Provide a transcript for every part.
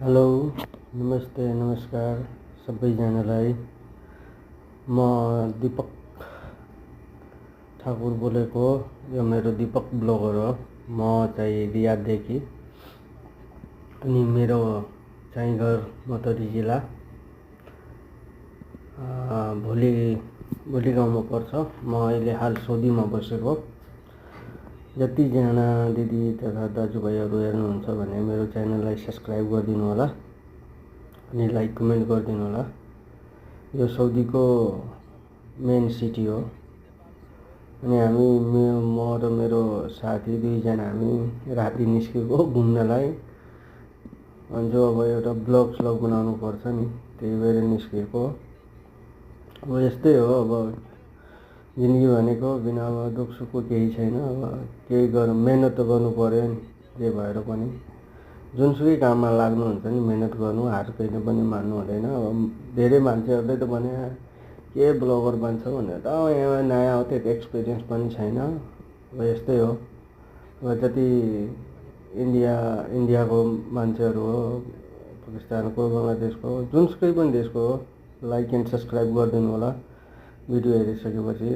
Hello, नमस्ते, नमस्कार सबैजनालाई। म दीपक ठाकुर बोलेको। यो मेरो दीपक ब्लगर हो। म चाहिँ रियाददेखि अनि मेरो चाहिँ घर मतरी जिल्ला भोलि गाउँमा पर्छ। म अहिले हाल सौदीमा बसेको। जतिजना दिदी तथा दाजुभाइहरू हेर्नुहुन्छ भने मेरो च्यानललाई सब्सक्राइब गरिदिनु होला अनि लाइक कमेन्ट गरिदिनु होला। यो सौदीको मेन सिटी हो अनि म र मेरो साथी दुईजना हामी राति निस्केको घुम्नलाई। अनि जो अब एउटा ब्लग बनाउनु पर्छ नि, त्यही भएर निस्केको। अब यस्तै हो, अब जिन्दगी भनेको बिना अब दुःख सुखको केही छैन। अब केही मेहनत त गर्नु पर्यो नि, जे भएर पनि जुनसुकै काममा लाग्नुहुन्छ नि मेहनत गर्नु, हार कहिले पनि मान्नु हुँदैन। अब धेरै मान्छेहरूले त भने के ब्लगर बन्छ भनेर त यहाँ नयाँ हो, त्यति एक्सपिरियन्स पनि छैन। अब यस्तै हो। अब जति इन्डियाको मान्छेहरू हो, पाकिस्तानको, बङ्गलादेशको, जुनसुकै पनि देशको हो, लाइक एन्ड सब्सक्राइब गरिदिनु होला भिडियो हेरिसकेपछि।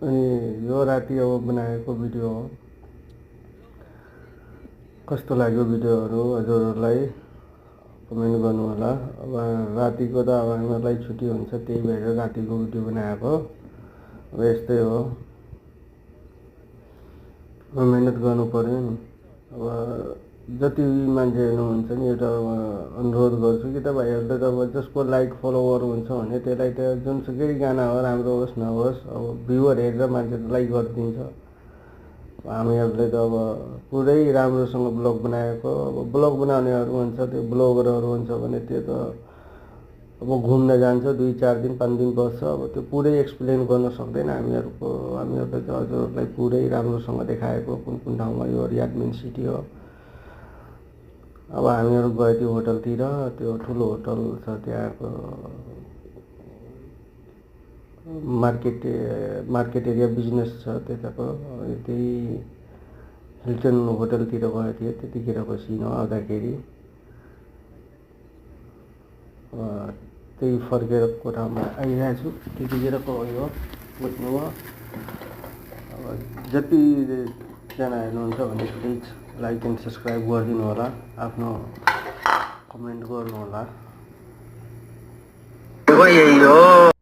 अनि यो राति अब बनाएको भिडियो हो। कस्तो लाग्यो भिडियोहरू हजुरहरूलाई कमेन्ट गर्नु होला। अब रातिको त अब हामीहरूलाई छुट्टी हुन्छ, त्यही भएर रातिको भिडियो बनाएको। अब यस्तै हो, अब मेहनत गर्नु पर्यो नि। अब जति मान्छे हेर्नुहुन्छ नि, एउटा अनुरोध गर्छु कि तपाईँहरूले त अब जसको लाइक फलोवर हुन्छ भने त्यसलाई त जुनसुकै गाना हो, राम्रो होस् नहोस्, अब भ्युवर हेरेर मान्छे लाइक गरिदिन्छ। हामीहरूले त अब पुरै राम्रोसँग ब्लग बनाएको। अब ब्लग बनाउनेहरू हुन्छ, त्यो ब्लगरहरू हुन्छ भने त्यो त अब घुम्न जान्छ, 2-4 दिन 5 दिन बस्छ। अब त्यो पुरै एक्सप्लेन गर्न सक्दैन हामीहरूले त हजुरहरूलाई पुरै राम्रोसँग देखाएको कुन कुन ठाउँमा। यो रियाद मेन सिटी हो। अब हामीहरू गयो त्यो होटलतिर, त्यो ठुलो होटल छ त्यहाँको, मार्केट एरिया बिजनेस छ त्यताको। त्यही हिल्टन होटलतिर गएको थियो त्यतिखेरको सिन हो। आउँदाखेरि त्यही फर्केर कोठामा आइरहेको छु, त्यतिखेरको यो बुझ्नुभयो। अब जतिजना हेर्नुहुन्छ भने प्लिज लाइक एन्ड सब्सक्राइब गरिदिनु होला, आफ्नो कमेन्ट गर्नु होला। यही हो।